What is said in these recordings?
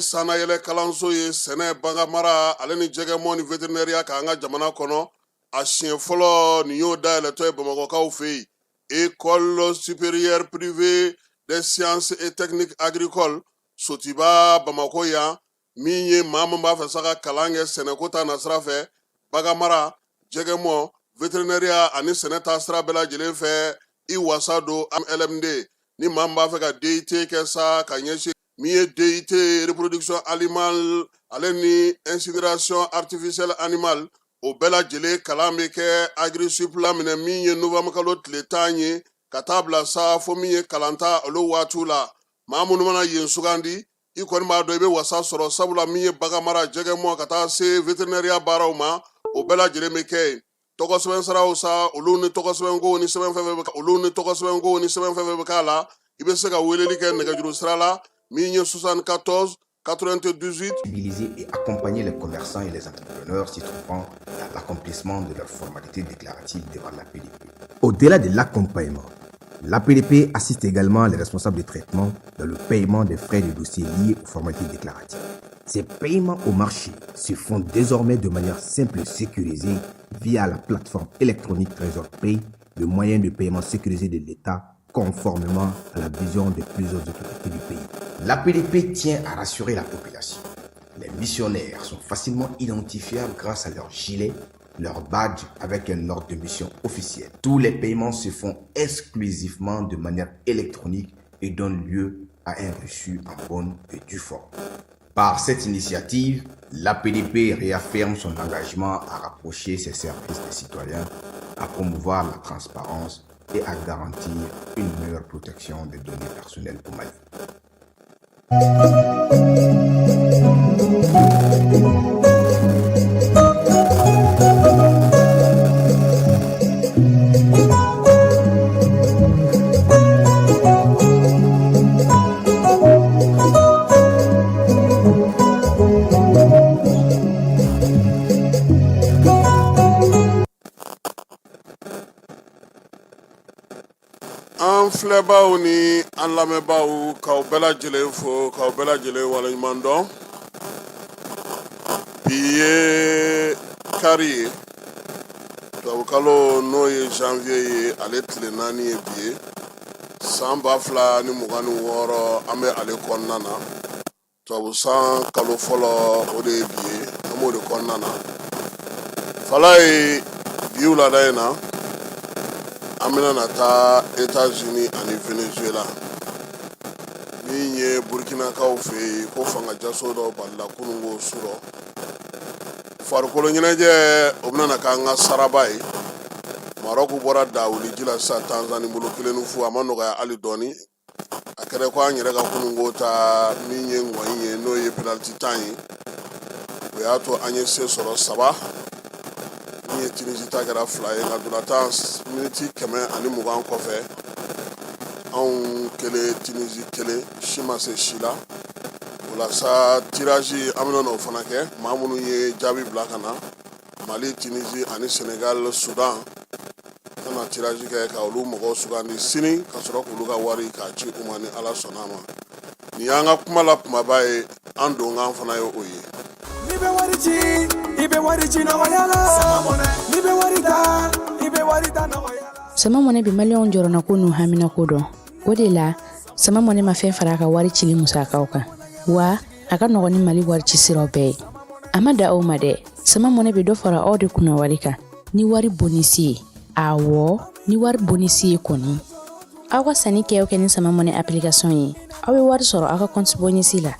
Sanayele kalanso ye sɛnɛ baganmara ale ni jɛgɛmɔ ni vétérinaire k'an ka jamana kɔnɔ a siɲɛ fɔlɔ nin y'o dayɛlɛtɔ ye Bamakɔkaw fɛ yen école supérieure privée des sciences et techniques agricoles Sotiba Bamako yan min ye maa min b'a fɛ sa ka kalan kɛ sɛnɛko ta nasira fɛ baganmara jɛgɛmɔ vétérinaire ani sɛnɛ ta sira bɛɛ lajɛlen fɛ i wasa don LMD ni maa min b'a fɛ ka DUT kɛ sa ka ɲɛsin min ye DUT reproduction animale ale ni incinération artificielle animale o bɛɛ lajɛlen kalan bɛ kɛ Agrisup la minɛ min ye novembre kalo tile 10 ye ka taa bila sa fo min ye kalanta olu waatiw la maa minnu mana yen sugandi i kɔni b'a dɔn i bɛ wasa sɔrɔ sabula min ye baganmara jɛgɛmɔ ka taa se vétérinaire baaraw ma o bɛɛ lajɛlen bɛ kɛ yen tɔgɔsɛbɛn saraw sa olu ni tɔgɔsɛbɛnko ni sɛbɛn fɛn fɛn bɛ k'a la i bɛ se ka weleli kɛ nɛgɛjuru sira la 74 98. Sensibiliser et accompagner les commerçants et les entrepreneurs s'y trouvant dans l'accomplissement de leurs formalités déclaratives devant l'APDP. Au-delà de l'accompagnement, l'APDP assiste également les responsables de traitement dans le paiement des frais de dossier liés aux formalités déclaratives. Ces paiements au marché se font désormais de manière simple et sécurisée via la plateforme électronique Trésor Pay, le moyen de paiement sécurisé de l'État conformément à la vision de plusieurs autorités du pays. L'APDP tient à rassurer la population. Les missionnaires sont facilement identifiables grâce à leur gilet, leur badge avec un ordre de mission officiel. Tous les paiements se font exclusivement de manière électronique et donnent lieu à un reçu en bonne et due forme. Par cette initiative, l'APDP réaffirme son engagement à rapprocher ses services des citoyens, à promouvoir la transparence et à garantir une meilleure protection des données personnelles au Mali. An filɛbaaw ni an lamɛnbaaw k'aw bɛɛ lajɛlen fo k'aw bɛɛ lajɛlen waleɲuman dɔn bi ye kari ye tubabukalo n'o ye janvier ye ale tile 4 ye bi ye san 2026 an bɛ ale kɔnɔna na tubabusan kalo fɔlɔ o de ye bi ye an b'o de kɔnɔna na fala ye bi wulada in na an bɛna na taa États-Unis ani Venezuela min ye Burkinakaw fɛ yen ko fangajaso dɔ balila kunungo su rɔ farikolo ɲɛnajɛ o bɛna na k'an ka saraba ye Maroc bɔra dawuliji la sisan Tanzanie bolo 1 fu a ma nɔgɔya hali dɔɔni a kɛra ko an yɛrɛ ka kunungo ta min ye ŋɔni ye n'o ye penalty tan ye o y'a to an ye se sɔrɔ 3 min ye Tunisie ta kɛra 2 ye nka donata miniti 120 kɔfɛ anw kelen Tunisie kelen si ma se si la o la sa tirage an bɛna n'o fana kɛ maa minnu ye jaabi bila ka na Mali Tunisie ani Sénégal Soudan kana tirage kɛ ka olu mɔgɔw sugandi sini ka sɔrɔ k'olu ka wari k'a ci u ma ni Ala sɔnna a ma nin y'an ka kuma la kumaba ye an donkan fana ye o ye. Ni bɛ wari ci i bɛ wari ci nɔgɔyala ni bɛ wari da i bɛ wari da nɔgɔyala. Sama mɔnɛ bi maliyɛnw jɔrɔna ko n'u hamina ko dɔn o de la sama mɔnɛ ma fɛn fara a ka wari cili musakaw kan wa a ka nɔgɔn ni Mali wari ci siraw bɛɛ ye a ma da aw ma dɛ sama mɔnɛ bi dɔ fara aw de kunna wari kan ni wari bonisi ye awɔ ni wari bonisi ye kɔni aw ka sanni kɛ ni sama mɔnɛ application ye aw bɛ wari sɔrɔ aw ka compte bonisi la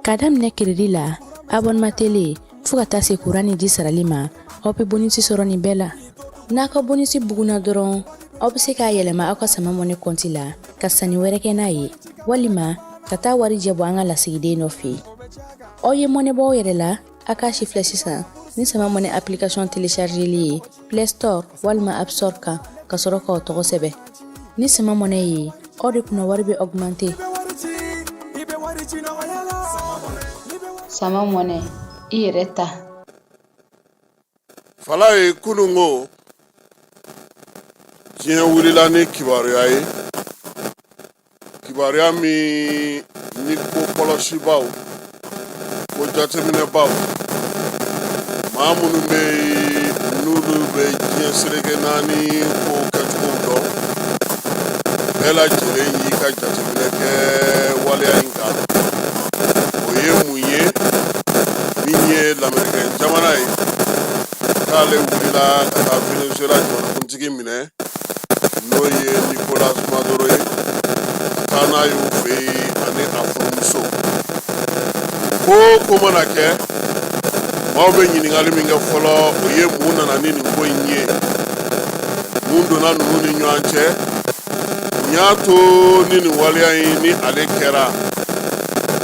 ka daminɛ crédit la abonnement télé fo ka taa se courant ni ji sarali ma aw bɛ bonisi sɔrɔ nin bɛɛ la n'a ka bonisi buguna dɔrɔn aw bɛ se k'a yɛlɛma aw ka sama mɔnɛ compte la ka sanni wɛrɛ kɛ n'a ye walima ka taa wari jɛ bɔ an ka lasigiden dɔ fɛ yen aw ye mɔnɛ bɔ aw yɛrɛ la a k'a sifilɛ sisan ni sama mɔnɛ application téléchargeli ye Play Store walima App Store kan ka sɔrɔ k'o tɔgɔ sɛbɛ. Ni sama mɔnɛ ye aw de kunna wari bɛ augmenter. Sama mɔnɛ i yɛrɛ ta. Fala ye kunungo diɲɛ wulila ni kibaruya ye kibaruya min ni ko kɔlɔsibaw ko jateminɛbaw maa minnu bɛ n'olu bɛ diɲɛ seleke naani ko kɛcogow dɔn bɛɛ lajɛlen y'i ka jateminɛ kɛ waleya in kan o ye mun ye min ye lamɛnnikɛ jamana ye k'ale wulila ka taa Venezuela jamanakuntigi minɛ n'o ye Nicolas Maduro ye ka taa n'a ye u fɛ yen ani a furumuso ko mana kɛ maaw bɛ ɲininkali min kɛ fɔlɔ o ye mun nana ni nin ko in ye mun donna ninnu ni ɲɔgɔn cɛ mun y'a to ni nin waleya in ni ale kɛra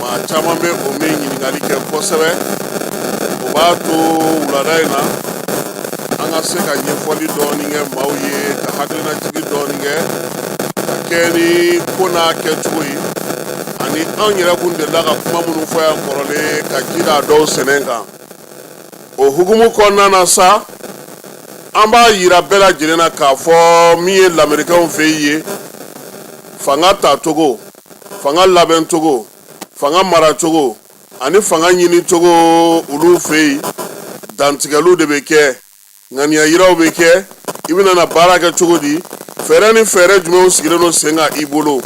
maa caman bɛ o min ɲininkali kɛ kosɛbɛ o b'a to wulada in na an ka se ka ɲɛfɔli dɔɔni kɛ maaw ye ka hakilinajigi dɔɔni kɛ ka kɛ ni ko n'a kɛcogo ye ani an yɛrɛ kun delila ka kuma minnu fɔ yan kɔrɔlen ka ji k'a dɔw sɛnɛ kan o hukumu kɔnɔna na sa an b'a yira bɛɛ lajɛlen na k'a fɔ min ye lamɛnnikɛnw fɛ ye fanga tacogo fanga labɛncogo fanga maracogo ani fanga ɲinicogo olu fɛ yen dantigɛliw de bɛ kɛ ŋaniya yiraw bɛ kɛ i bɛna na baara kɛ cogo di fɛɛrɛ ni fɛɛrɛ jumɛnw sigilen don sen kan i bolo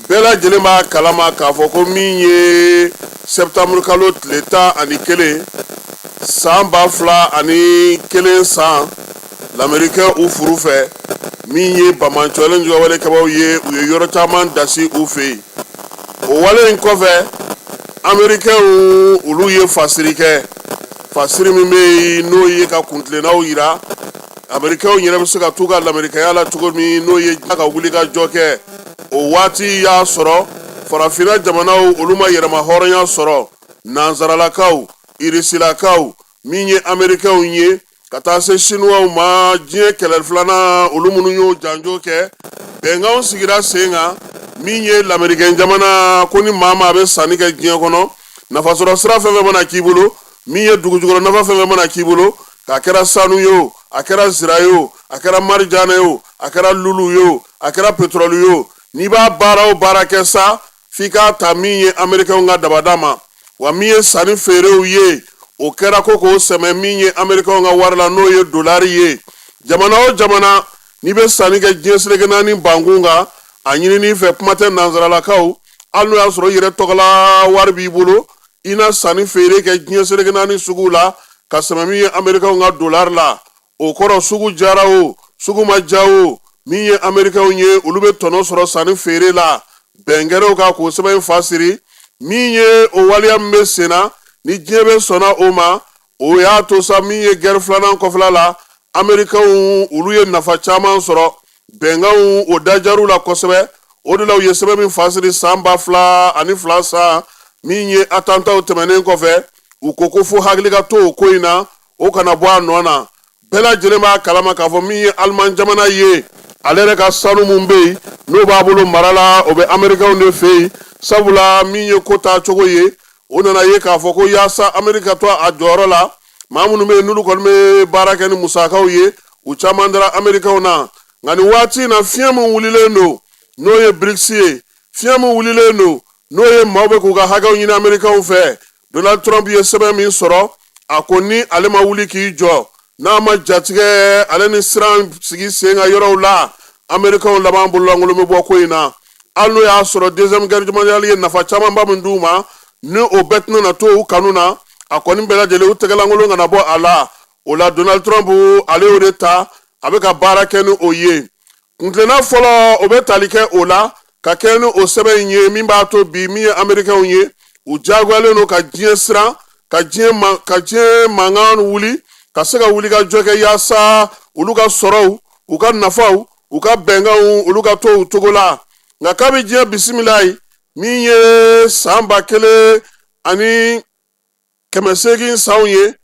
bɛɛ lajɛlen b'a kalama k'a fɔ ko min ye septembre kalo tile 11 san 2001 san lamɛnnikɛ u furu fɛ min ye bamancɔlen jugawale kabaw ye u ye yɔrɔ caman dasi u fɛ yen o wale in kɔfɛ amerikɛnw olu ye fasiri kɛ fasiri min bɛ yen n'o ye ka kuntilennaw yira amerikɛnw yɛrɛ bɛ se ka t'u ka lamɛnnikɛya la cogo min n'o ye ka wuli ka jɔ kɛ o waati y'a sɔrɔ farafinna jamanaw olu ma yɛrɛma hɔrɔnya sɔrɔ nanzaralakaw irisilakaw min ye amerikɛnw ye ka taa se sinuwaw ma diɲɛ kɛlɛ filanan olu minnu y'o janjo kɛ bɛnkanw sigira sen kan min ye lamɛnnikɛ jamana ko ni maa maa bɛ sanni kɛ diɲɛ kɔnɔ nafasɔrɔ sira fɛn fɛn mana k'i bolo min ye dugujukɔrɔ nafa fɛn fɛn mana k'i bolo k'a kɛra sanu ye o a kɛra zira ye o a kɛra marijana ye o a kɛra lulu ye o a kɛra petrɔli ye o n'i b'a baara o baara kɛ sa f'i k'a ta min ye amerikɛnw ka dabada ma wa min ye sanni feerew ye o kɛra ko k'o sɛmɛ min ye amerikɛnw ka wari la n'o ye dolari ye jamana o jamana n'i bɛ sanni kɛ diɲɛ seleke naani bankun kan a ɲinini fɛ kuma tɛ nanzaralakaw hali n'o y'a sɔrɔ i yɛrɛ tɔgɔla wari b'i bolo i na sanni feere kɛ diɲɛ seleke naani sugu la ka sɛmɛ min ye amerikɛnw ka dolari la o kɔrɔ sugu jara o sugu ma ja o min ye amerikɛnw ye olu bɛ tɔnɔ sɔrɔ sanni feere la bɛnkɛrɛw ka k'o sɛbɛn fa siri min ye o waleya min bɛ sen na ni diɲɛ bɛ sɔnna o ma o y'a to sa min ye gɛri filanan kɔfɛla la amerikɛnw olu ye nafa caman sɔrɔ bɛnkanw o dajar'u la kosɛbɛ o de la u ye sɛbɛn min fa siri san 2002 san min ye atentaw tɛmɛnen kɔfɛ u ko ko fo hakili ka to o ko in na o kana bɔ a nɔ na bɛɛ lajɛlen b'a kalama k'a fɔ min ye aliman jamana ye ale yɛrɛ ka sanu mun bɛ yen n'o b'a bolo mara la o bɛ amerikɛnw de fɛ yen sabula min ye ko taa cogo ye o nana ye k'a fɔ ko yaasa amerika to a jɔyɔrɔ la maa minnu bɛ yen n'olu kɔni bɛ baara kɛ ni musakaw ye u caman dara amerikɛnw na nka nin waati in na fiɲɛ min wulilen don n'o ye BRICS ye fiɲɛ min wulilen don n'o ye maaw bɛ k'u ka hakɛw ɲini amerikɛnw fɛ Donald Trump ye sɛbɛn min sɔrɔ a ko ni ale ma wuli k'i jɔ n'a ma jatigɛ ale ni siran sigi sen ka yɔrɔw la amerikɛnw laban bololankolon bɛ bɔ ko in na hali n'o y'a sɔrɔ deuxième guerre mondiale ye nafa camanba min d'u ma ni o bɛɛ tɛna na to u kanu na a kɔni bɛɛ lajɛlen u tɛgɛlankolon kana bɔ a la o la Donald Trump ale y'o de ta a bɛ ka baara kɛ ni o ye kuntilenna fɔlɔ o bɛ tali kɛ o la ka kɛ ni o sɛbɛn in ye min b'a to bi min ye amerikɛnw ye u diyagoyalen don ka diɲɛ siran ka diɲɛ mankan wuli ka se ka wuli ka jɔ kɛ yaasa olu ka sɔrɔw u ka nafaw u ka bɛnkanw olu ka to u cogo la nka kabi diɲɛ bisimila ye min ye san 1800 sanw ye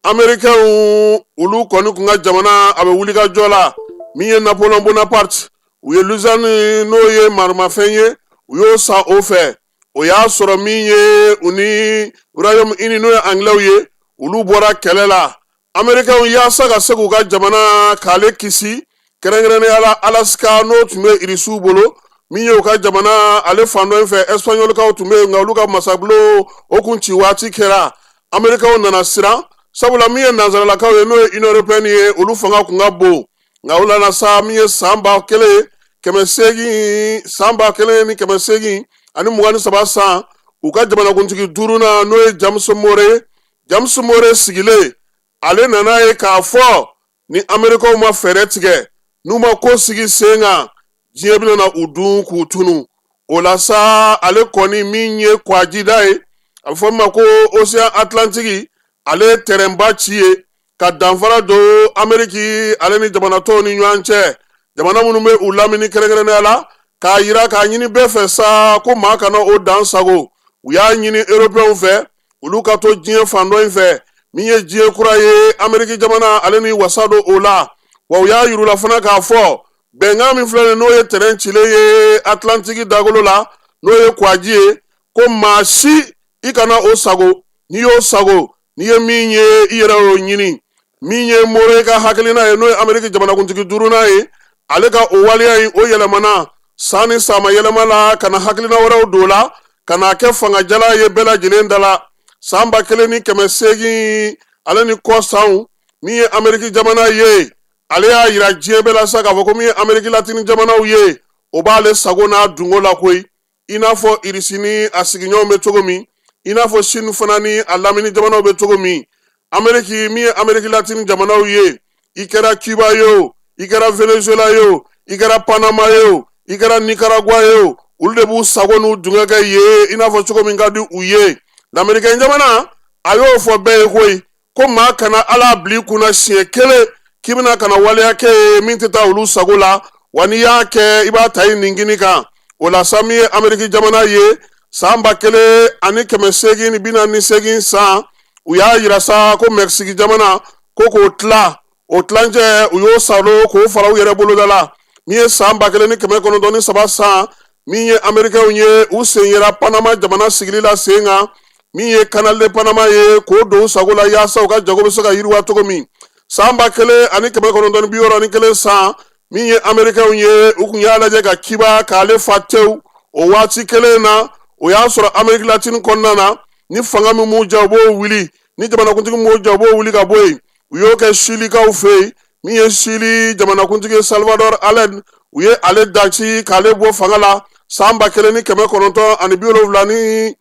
Américains ulu kɔni kun ka jamana a bɛ wuli ka jɔ la min ye Napoléon Bonaparte u ye Lausanne n'o ye marimafɛn ye u y'o sa o fɛ o y'a sɔrɔ min ye u ni Royaume-Uni n'o ye Anglais ye ulu bɔra kɛlɛ la Américains yaasa ka se k'u ka jamana k'ale kisi kɛrɛnkɛrɛnnenya la Alaska n'o tun bɛ irisiw bolo min ye u ka jamana ale fan dɔ in fɛ Espagnolkaw tun bɛ yen nka olu ka masabulon o kun ci waati kɛra Américains nana siran sabula min ye nanzaralakaw ye n'o ye Union Européenne ye olu fanga kun ka bon nka u nana sa min ye san 1800 ani 23 san u ka jamanakuntigi duurunan n'o ye James More sigilen ale nana ye k'a fɔ ni Américains ma fɛɛrɛ tigɛ n'u ma ko sigi sen kan diɲɛ bɛna u dun k'u tunu o la sa ale kɔni min ye kwajida ye a bɛ fɔ min ma ko Océan Atlantique ale terrainba ci ye ka danfara don Amérique ale ni jamana tɔw ni ɲɔgɔn cɛ jamana minnu bɛ u lamini kɛrɛnkɛrɛnnenya la k'a yira k'a ɲini bɛɛ fɛ sa ko maa kana o dan sago u y'a ɲini Européens fɛ olu ka to diɲɛ fan dɔ in fɛ min ye diɲɛ kura ye Amérique jamana ale ni wasa don o la wa u y'a yir'u la fana k'a fɔ bɛnkan min filɛ nin n'o ye terrain cilen ye Atlantique dagolo la n'o ye kwaji ye ko maa si i kana o sago n'i y'o sago n'i ye min ye i yɛrɛ y'o ɲini min ye More ka hakilina ye n'o ye Amérique jamanakuntigi duurunan ye ale ka o waleya in o yɛlɛmana san ni sama yɛlɛma la ka na hakilina wɛrɛw don la ka na kɛ fangajala ye bɛɛ lajɛlen da la san 1800 ale ni kɔ sanw min ye Amérique jamana ye ale y'a yira diɲɛ bɛɛ la sa k'a fɔ ko min ye Amérique latini jamanaw ye o b'ale sago n'a dungo la koyi i n'a fɔ Irisi ni a sigiɲɔgɔnw bɛ cogo min i n'a fɔ Chine fana ni a lamini jamanaw bɛ cogo min Amérique min ye Amérique latini jamanaw ye i kɛra Cuba ye o i kɛra Venezuela ye o i kɛra Panama ye o i kɛra Nicaragua ye o olu de b'u sago n'u dungɛ kɛ ye i n'a fɔ cogo min ka di u ye l'Américain jamana a y'o fɔ bɛɛ ye koyi ko maa kana ala bila i kunna siɲɛ kelen k'i bɛna kana waleya kɛ ye min tɛ taa olu sago la wa n'i y'a kɛ i b'a ta i ningini kan o la sa min ye Amérique jamana ye san 1848 san u y'a yira sa ko Mexique jamana ko k'o tila o tilancɛ u y'o salo k'o fara u yɛrɛ boloda la min ye san 1903 san min ye Américains ye u sen yera Panama jamana sigili la sen kan min ye Canal de Panama ye k'o don u sago la yaasa u ka jago bɛ se ka yiriwa cogo min san 1961 san min ye Américains ye u kun y'a lajɛ ka kiba k'ale fa tewu o waati kelen na o y'a sɔrɔ Amérique latine kɔnɔna na ni fanga min m'u ja u b'o wuli ni jamanakuntigi m'u ja u b'o wuli ka bɔ yen u y'o kɛ Chilikaw fɛ yen min ye Chili jamanakuntigi Salvador Allende u ye ale daci k'ale bɔ fanga la san 1973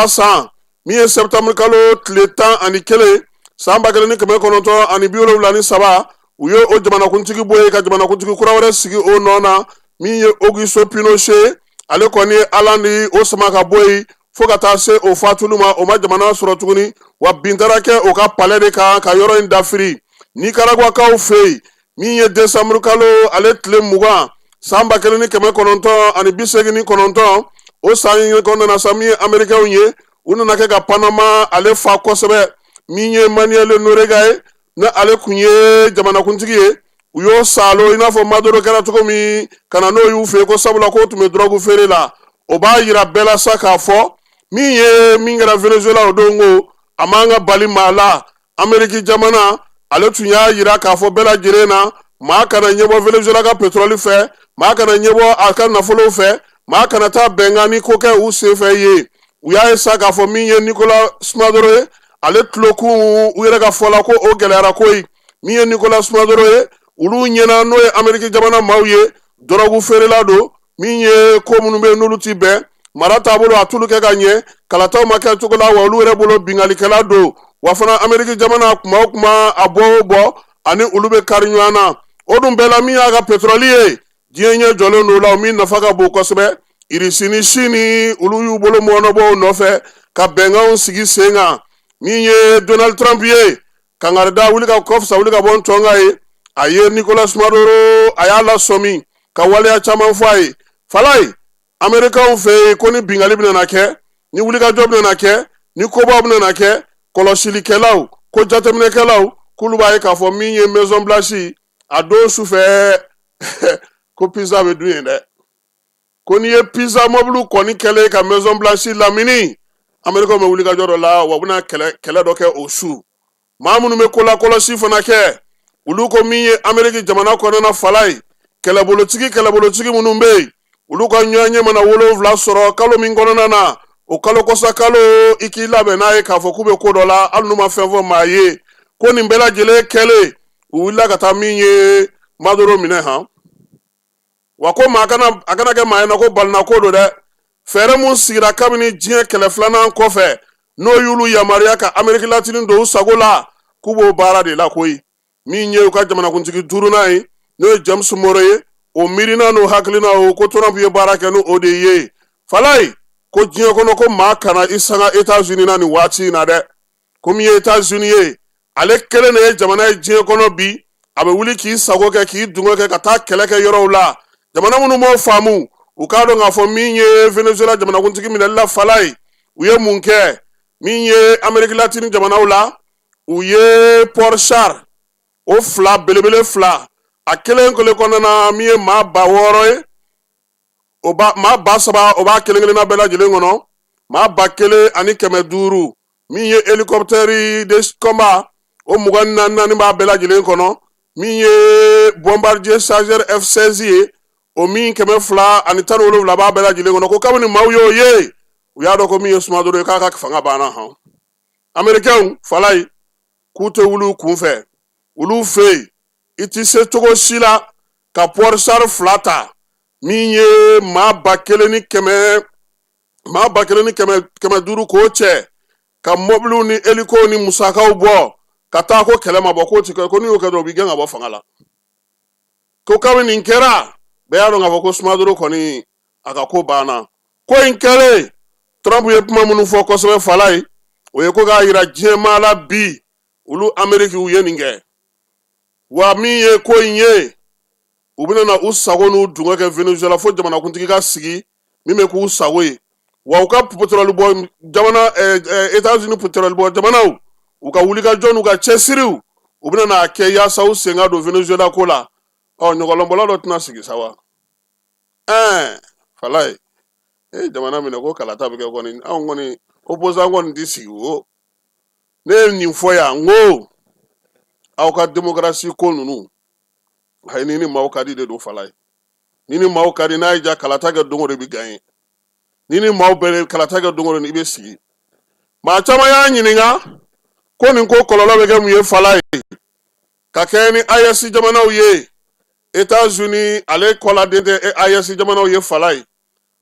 san min ye Septembre kalo tile 11 san 1973 u ye o jamanakuntigi bɔ yen ka jamanakuntigi kura wɛrɛ sigi o nɔ na min ye Augusto Pinochet ale kɔni ye Allende o sama ka bɔ yen fo ka taa se o fatulu ma o ma jamana sɔrɔ tuguni wa bin taara kɛ o ka palais de kan ka yɔrɔ in dafiri Nicaraguakaw fɛ yen min ye Décembre kalo ale tile 20 san 1989 o san in kɔnɔna sa min ye Américains ye u nana kɛ ka Panama ale fa kosɛbɛ min ye Manuel Noriega ye na ale kun ye jamanakuntigi ye u y'o salo i n'a fɔ Maduro kɛra cogo min ka na n'o y'u fɛ ko sabula k'o tun bɛ drogue feere la o b'a yira bɛɛ la sa k'a fɔ min kɛra Venezuela o don ko a man ka bali maa la Amérique jamana ale tun y'a yira k'a fɔ bɛɛ lajɛlen na maa kana ɲɛbɔ Venezuela ka pétrole fɛ maa kana ɲɛbɔ a ka nafolow fɛ maa kana taa bɛnkan ni ko kɛ u senfɛ ye u y'a ye sa k'a fɔ min ye Nicolas Maduro ye ale tulokun u yɛrɛ ka fɔ la ko o gɛlɛyara koyi min ye Nicolas Maduro ye olu ɲɛna n'o ye Amérique jamana maaw ye drogue feerela don min ye ko minnu bɛ n'olu ti bɛn mara taabolo a tulu kɛ ka ɲɛ kalataw ma kɛ cogo la wa olu yɛrɛ bolo bingalikɛla don wa fana Amérique jamana kuma o kuma a bɔ o bɔ ani olu bɛ kari ɲɔgɔn na o dun bɛɛ la min y'a ka pétrole ye diɲɛ ɲɛ jɔlen don la o min nafa ka bon kosɛbɛ Irisi ni Chine olu y'u bolo mɔnɔbɔ o nɔfɛ ka bɛnkanw sigi sen kan min ye Donald Trump ye kangarida wuli ka kɔfisa wuli ka bɔ ntɔnga ye a ye Nicolas Maduro a y'a lasɔmi ka waleya caman fɔ a ye falaye Américains fɛ yen ko ni bingali bɛna kɛ ni wulikajɔ bɛna kɛ ni kobaw bɛna kɛ kɔlɔsilikɛlaw ko jateminɛkɛlaw k'olu b'a ye k'a fɔ min ye maison blanche a don sufɛ ko pizza bɛ dun yen dɛ ko n'i ye pizza mobile kɔni kɛlen ka maison blanche lamini américain bɛ wuli ka jɔ dɔ la wa u bɛna kɛlɛ dɔ kɛ o su maa minnu bɛ kolakɔlɔsi fana kɛ olu ko min ye amérique jamana kɔnɔna fala ye kɛlɛbolotigi minnu bɛ yen olu ka ɲɔgɔnye mana 7 sɔrɔ kalo min kɔnɔna na o kalo kɔsa kalo i k'i labɛn n'a ye k'a fɔ k'u bɛ ko dɔ la hali n'u ma fɛn fɔ maa ye ko nin bɛɛ lajɛlen kɛlen u wulila ka taa min ye Maduro minɛ han wa ko maa a kana kɛ maa ye na ko balina ko don dɛ fɛɛrɛ mun sigira kabini diɲɛ kɛlɛ filanan kɔfɛ n'o y'ulu yamaruya ka Amérique latine don u sago la k'u b'o baara de la koyi min ye u ka jamanakuntigi duurunan ye n'o ye James Moro ye o miirina n'o hakilina o ko Trump ye baara kɛ n'o de ye falayi ko diɲɛ kɔnɔ ko maa kana i sanga États-Unis na nin waati in na dɛ ko min ye États-Unis ye ale kelen de ye jamana ye diɲɛ kɔnɔ bi a bɛ wuli k'i sago kɛ k'i dungo kɛ ka taa kɛlɛ kɛ yɔrɔw la jamana minnu m'o faamu u k'a dɔn k'a fɔ min ye Venezuela jamanakuntigi minɛli la falayi u ye mun kɛ min ye Amérique latine jamanaw la u ye Port Charles o fila belebele fila a kelen kɔnɔna na min ye maa 600 ye o ba maa 3,000 o b'a kelen kelenna bɛɛ lajɛlen kɔnɔ maa 1,500 min ye hélicoptère de combat o 24 b'a bɛɛ lajɛlen kɔnɔ min ye bombardier chargeur F-16 ye o min 217 b'a bɛɛ lajɛlen kɔnɔ ko kabini maaw y'o ye u y'a dɔn ko min ye Maduro ye k'a ka fanga banna han américains falayi k'u tɛ wuli u kunfɛ olu fɛ yen i ti se cogo si la ka Port Charles fila ta min ye maa 1,500 k'o cɛ ka mobiliw ni hélico ni musakaw bɔ ka taa ko kɛlɛ ma bɔ k'o ti kɛ ko n'i y'o kɛ dɔrɔn u b'i gɛn ka bɔ fanga la ko kabini nin kɛra bɛɛ y'a dɔn k'a fɔ ko Maduro kɔni a ka ko banna ko in kɛlen Trump ye kuma minnu fɔ kosɛbɛ falayi o ye ko k'a yira diɲɛmaa la bi olu Amérique u ye nin kɛ wa min ye ko in ye u bɛna na u sago n'u dungo kɛ Venezuela fo jamanakuntigi ka sigi min bɛ k'u sago ye wa u ka pétrole bɔ jamana États-Unis pétrole bɔ jamanaw u ka wulikajɔ n'u ka cɛsiriw u bɛna n'a kɛ yaasa u sen ka don Venezuela ko la ɲɔgɔnlɔnbɔla dɔ tɛna sigi sa wa falayi jamana minɛ ko kalata bɛ kɛ kɔni anw kɔni opposant kɔni tɛ sigi o ne ye nin fɔ yan n ko aw ka démocratie ko ninnu ayi ni maaw ka di de don falayi ni maaw ka di n'a ye ja kalata kɛ don o don i bɛ gagner ni maaw bɛɛ kalata kɛ don o don i bɛ sigi maa caman y'a ɲininka ko nin ko kɔlɔlɔ bɛ kɛ mun ye falayi ka kɛ ni AES jamanaw ye États-Unis ale kɔladen tɛ AES jamanaw ye falayi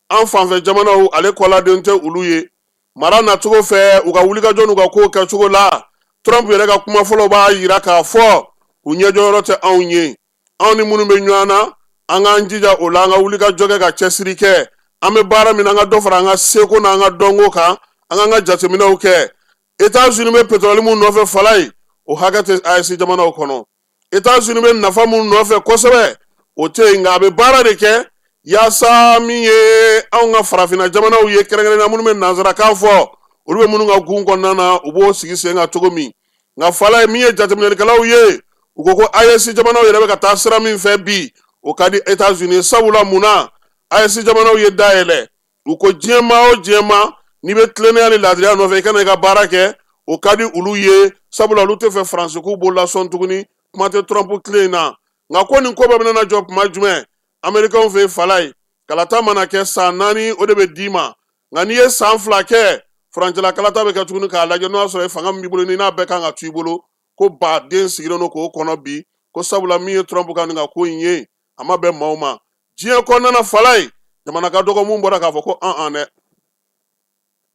an fanfɛ jamanaw ale kɔladen tɛ olu ye mara nacogo fɛ u ka wulikajɔ n'u ka kow kɛcogo la Trump yɛrɛ ka kuma fɔlɔ b'a yira k'a fɔ u ɲɛjɔyɔrɔ tɛ anw ye anw ni minnu bɛ ɲɔgɔn na an k'an jija o la an ka wulikajɔ kɛ ka cɛsiri kɛ an bɛ baara min na an ka dɔ fara an ka seko n'an ka dɔnko kan an k'an ka jateminɛw kɛ États-Unis bɛ pétrole mun nɔfɛ falayi o hakɛ tɛ AES jamanaw kɔnɔ États-Unis bɛ nafa mun nɔfɛ kosɛbɛ o tɛ yen nka a bɛ baara de kɛ yaasa min ye anw ka farafinna jamanaw ye kɛrɛnkɛrɛnnenya minnu bɛ nanzarakan fɔ olu bɛ minnu ka gun kɔnɔna na u b'o sigi sen kan cogo min nka falayi min ye jateminɛlikɛlaw ye u ko ko AES jamanaw yɛrɛ bɛ ka taa sira min fɛ bi o ka di États-Unis sabula mun na AES jamanaw ye dayɛlɛ u ko diɲɛmaa o diɲɛmaa n'i bɛ tilennenya ni laadiriya nɔfɛ i kana i ka baara kɛ o ka di olu ye sabula olu tɛ fɛ Faransi k'u b'o lasɔn tuguni kuma tɛ Trump tile in na nka ko nin ko bɛɛ bɛna jɔ kuma jumɛn Américains fɛ falayi kalata mana kɛ san 4 o de bɛ d'i ma nka n'i ye san 2 kɛ furancɛla kalata bɛ kɛ tuguni k'a lajɛ n'o y'a sɔrɔ fanga min b'i bolo ni n'a bɛɛ kan ka to i bolo ko baden sigilen don k'o kɔnɔ bi ko sabula min ye Trump ka nin ka ko in ye a ma bɛn maaw ma diɲɛ kɔnɔna na falayi jamana ka dɔgɔ mun bɔra k'a fɔ ko dɛ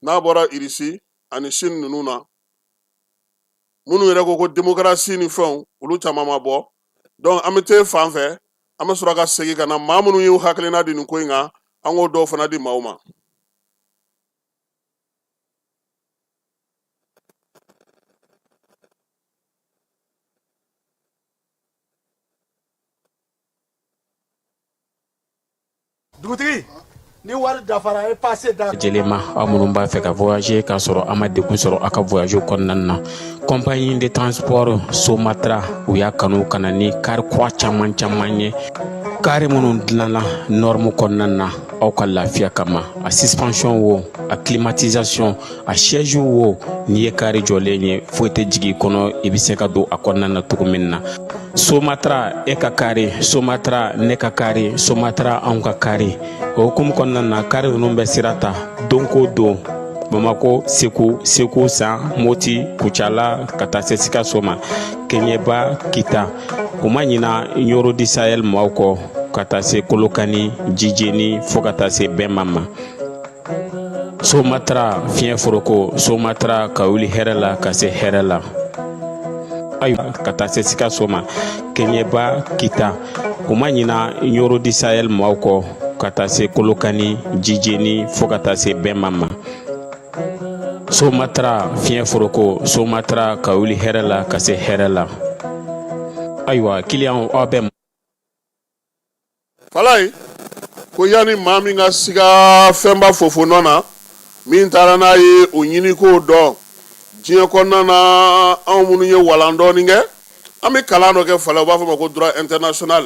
n'a bɔra Irisi ani Chine ninnu na minnu yɛrɛ ko démocratie ni fɛnw olu caman ma bɔ donc an bɛ taa fan fɛ an bɛ sɔrɔ ka segin ka na maa minnu y'u hakilina di nin ko in kan an k'o dɔw fana di maaw ma. dugutigi Jelema amunun b'a fɛ ka voyager k'a sɔrɔ a ma degun sɔrɔ a ka voyage kɔnɔna na. Compagnie de transport Somatra u y'a kanu ka na ni kari kura caman ye. Kari minnu dilanna norme kɔnɔna na aw ka lafiya kama. A suspension wo, a climatisation, a siège wo, n'i ye kari jɔlen ye foyi tɛ jigin kɔnɔ i bɛ se ka don a kɔnɔna na cogo min na. Somatra e ka kari, Somatra ne ka kari, Somatra anw ka kari. O hukumu kɔnɔna na kari ninnu bɛ sira ta don ko don. Bamako, Segu, San, Moti, Kucala, ka taa se Sikaso ma, Keɲeba, Kita. U ma ɲina Yoro di Sahel maaw kɔ ka taa se Kolokani, Jijeni fo ka taa se Bɛnma ma. Somatra fiɲɛ foroko, Somatra ka wuli hɛrɛ la ka se hɛrɛ la. Ayiwa ka taa se Sikaso ma, Keɲeba, Kita. U ma ɲina Yoro di Sahel maaw kɔ ka taa se Kolokani, Jijeni fo ka taa se Bɛnma ma. Somatra fiɲɛ foroko, Somatra ka wuli hɛrɛ la ka se hɛrɛ la. Ayiwa client aw bɛ Falai ko yani maa min ka siga fɛnba fofo nɔ na min taara n'a ye o ɲini k'o dɔn diɲɛ kɔnɔna na anw minnu ye walan dɔɔni kɛ an bɛ kalan dɔ kɛ Falai u b'a fɔ ma ko droit international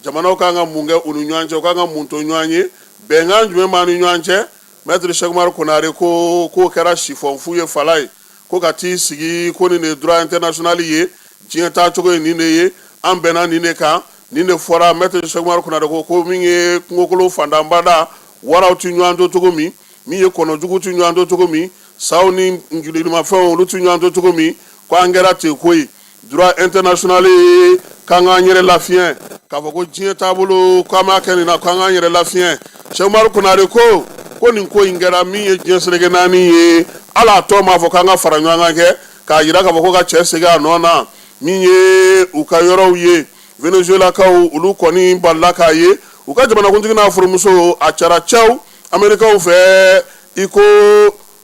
jamanaw kan ka mun kɛ u ni ɲɔgɔn cɛ u kan ka mun to ɲɔgɔn ye bɛnkan jumɛn b'an ni ɲɔgɔn cɛ Maître Cheikh Umaru Konare ko k'o kɛra chiffon fu ye Falai ko ka t'i sigi ko nin de droit international ye diɲɛ taacogo ye nin de ye an bɛnna nin de kan nin de fɔra Maître Cheikh Umaru Konare ko min ye kungokolo fandanba da waraw ti ɲɔgɔn to cogo min min ye kɔnɔjugu ti ɲɔgɔn to cogo min saw ni ngilimafɛnw olu ti ɲɔgɔn to cogo min ko an kɛra ten ko ye droit international ye k'an k'an yɛrɛ lafiɲɛ k'a fɔ ko diɲɛ taabolo k'an b'a kɛ nin na k'an k'an yɛrɛ lafiɲɛ Cheikh Umaru Konare ko nin ko in kɛra min ye diɲɛ seleke naani ye ala tɔ m'a fɔ k'an ka fara ɲɔgɔn kan kɛ k'a yira k'a fɔ ko ka cɛ segin a nɔ na min ye u ka yɔrɔw ye Venezuelakaw olu kɔni balila k'a ye u ka jamanakuntigi n'a furumuso a cara cɛw Amerikaw fɛ i ko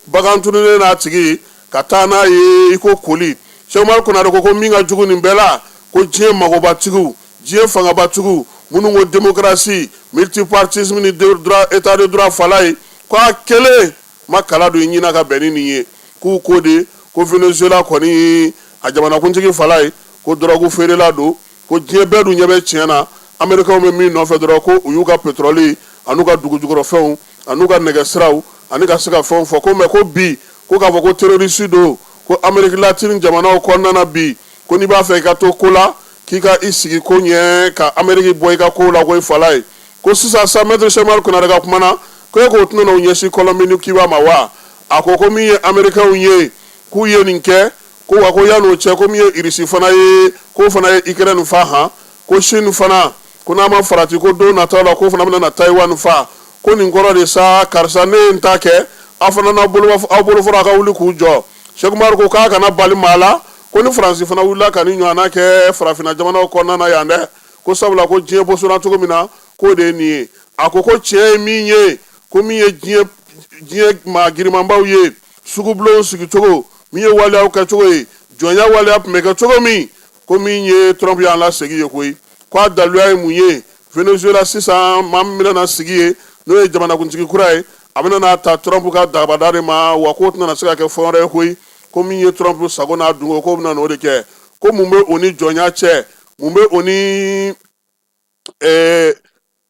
bagantununnen n'a tigi ka taa n'a ye i ko koli Cheikh Umaru Konare ko min ka jugu nin bɛɛ la ko diɲɛ magobatigiw diɲɛ fangabatigiw minnu ko démocratie multipartisme ni état de droit Falai ko a kɛlen ma kala don i ɲina ka bɛn ni nin ye k'u ko de ko Venezuela kɔni a jamanakuntigi Falai ko drogue feerela don ko diɲɛ bɛɛ dun ɲɛ bɛ tiɲɛ na Amerikaw bɛ min nɔfɛ dɔrɔn ko u y'u ka pétrole an'u ka dugujukɔrɔfɛnw an'u ka nɛgɛsiraw ani ka se ka fɛnw fɔ ko mais ko bi ko k'a fɔ ko terroriste don ko Amérique latine jamanaw kɔnɔna na bi ko n'i b'a fɛ i ka to ko la k'i ka i sigi ko ɲɛ ka Amérique bɔ i ka ko la ko i Falai ko sisan sa Maître Cheikh Umaru Konare ka kuma na ko e k'o tɛna n'o ɲɛsin Colombie ni Cuba ma wa a ko min ye Américains ye k'u ye nin kɛ ko wa ko yan'o cɛ ko min ye Irisi fana ye k'o fana ye Ukraine fa han ko Chine fana ko n'a ma farati ko don nataw la ko fana bɛna na Taiwan fa ko nin kɔrɔ de sa karisa ne ye n ta kɛ aw fana n'aw bolo fɔra a ka wuli k'u jɔ Cheikh Umaru ko k'a kana bali maa la ko ni Faransi fana wulila ka nin ɲɔgɔnna kɛ farafinna jamanaw kɔnɔna na yan dɛ ko sabula ko diɲɛ bɔsɔnna cogo min na k'o de ye nin ye a ko tiɲɛ ye min ye ko min ye diɲɛ maa girimanbaw ye sugubulon sigicogo min ye waleyaw kɛcogo ye jɔnya waleya tun bɛ kɛ cogo min ko min ye Trump y'an lasegin ye koyi ko a daluya ye mun ye Venezuela sisan maa min bɛna sigi ye n'o ye jamanakuntigi kura ye a bɛna n'a ta Trump ka dabada de ma wa k'o tɛna se ka kɛ fɛn wɛrɛ ye koyi ko min ye Trump sago n'a dungo k'o bɛna n'o de kɛ ko mun bɛ o ni jɔnya cɛ mun bɛ o ni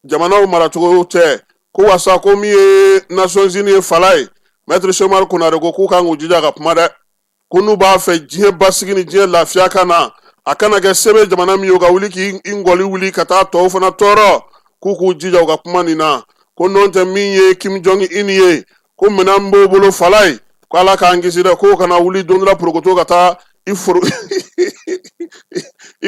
jamanaw maracogo cɛ ko wasa ko min ye Nations Unies ye Falai Maître Cheikh Umaru Konare ko k'u kan k'u jija ka kuma dɛ ko n'u b'a fɛ diɲɛ basigi ni diɲɛ lafiya ka na a kana kɛ sɛbɛn jamana min ye u ka wuli k'i ngɔli wuli ka taa tɔw fana tɔɔrɔ k'u k'u jija u ka kuma nin na ko n'o tɛ min ye Kim Jong Un ye ko minɛn b'o bolo Falai ko ala k'an kisi dɛ k'o kana wuli don dɔ la porokoto ka taa i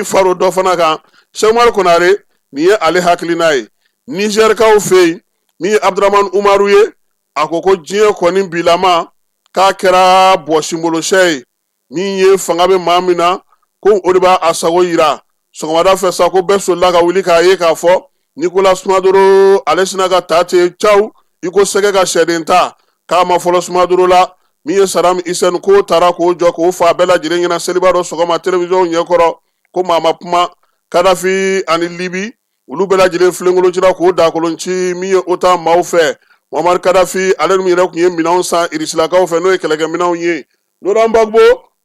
faro dɔ fana kan Cheikh Umaru Konare nin ye ale hakilina ye Nigerkaw fɛ yen min ye Abdramane Umaru ye a ko diɲɛ kɔni bilama k'a kɛra bɔsinbolosɛ ye min ye fanga bɛ maa min na ko o de b'a sago yira sɔgɔmada fɛ sa ko bɛɛ solila ka wuli k'a ye k'a fɔ Nicolas Maduro ale sina ka ta ten caw i ko sɛgɛ ka sɛden ta k'a ma fɔlɔ Maduro la min ye Saddam Hussein k'o taara k'o jɔ k'o fa bɛɛ lajɛlen ɲɛna seliba dɔ sɔgɔma télévision ɲɛkɔrɔ ko maa ma kuma Kadhafi ani Libi olu bɛɛ lajɛlen filenkolon cira k'o dakolon ci min ye OTAN maaw fɛ Muammar Gaddafi ale min yɛrɛ kun ye minɛnw san Irisilakaw fɛ n'o ye kɛlɛkɛminɛnw ye Laurent Gbagbo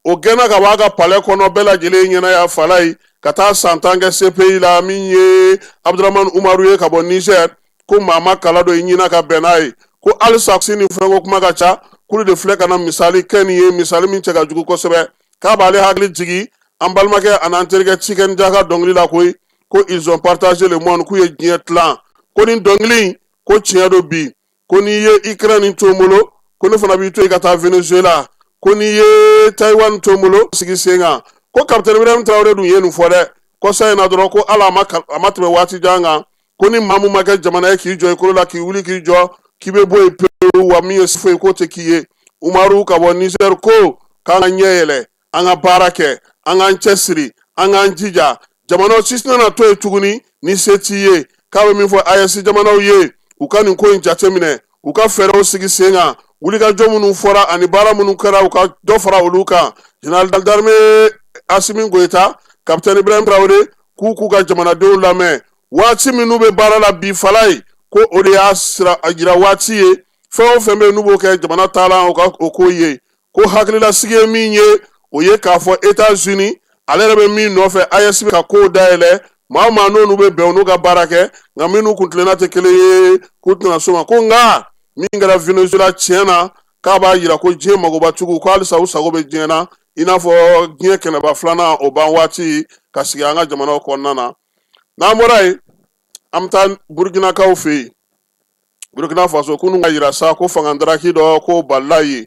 o gɛnna ka bɔ a ka palais kɔnɔ bɛɛ lajɛlen ɲɛna ya fala ye ka taa san 10 kɛ CPI la min ye Abdramane Umaru ye ka bɔ Niger ko maa ma kala dɔ ɲina ka bɛn n'a ye ko halisa ni fɛnko kuma ka ca k'olu de filɛ ka na misali kɛ nin ye misali min cɛ ka jugu kosɛbɛ k'a b'ale hakili jigi an balimakɛ a n'an terikɛ Cikɛni Jaka dɔnkili la koyi ko ils ont partagé le monde k'u ye diɲɛ tilan ko nin dɔnkili ko tiɲɛ do bi ko n'i ye Ukraine to n bolo ko ne fana b'i to yen ka taa Venezuela ko n'i ye Taiwan to n bolo sigi sen kan ko Capitaine Ibrahim Traoré dun ye nin fɔ dɛ kɔsa in na dɔrɔn ko ala a ma tɛmɛ waati jan kan ko ni maa mun ma kɛ jamana ye k'i jɔ i kolo la k'i wuli k'i jɔ k'i bɛ bɔ yen pewu wa min ye sifo ye k'o tɛ k'i ye Umaru ka bɔ Niger ko k'an ka ɲɛ yɛlɛ an ka baara kɛ an k'an cɛsiri an k'an jija jamanaw si tɛna to yen tuguni ni se t'i ye k'a bɛ min fɔ AES jamanaw ye u ka nin ko in jateminɛ u ka fɛɛrɛw sigi sen kan wulikajɔ minnu fɔra ani baara minnu kɛra u ka dɔ fara olu kan Général d'armée Assimi Goïta Capitaine Ibrahim Traoré k'u ka jamanadenw lamɛn waati minnu bɛ baara la bi fala ye ko o de y'a jira waati ye fɛn o fɛn bɛ n'u b'o kɛ jamana taalan o k'o ye ko hakililasigi ye min ye o ye k'a fɔ États-Unis ale yɛrɛ bɛ min nɔfɛ AES bɛ ka kow dayɛlɛ maa maa n'olu bɛ bɛn n'u ka baara kɛ nka minnu kun tilenna tɛ kelen ye k'u tɛna s'o ma ko nka min kɛra Venezuela tiɲɛ na k'a b'a jira ko diɲɛ magobatigiw ko halisa u sago bɛ diɲɛ na i n'a fɔ diɲɛ kɛnɛba filanan o ban waati ka sigi an ka jamanaw kɔnɔna na n'an bɔra yen an bɛ taa Burkinakaw fɛ yen Burkina Faso kunun ka jira sa ko fangadaraki dɔ ko balila ye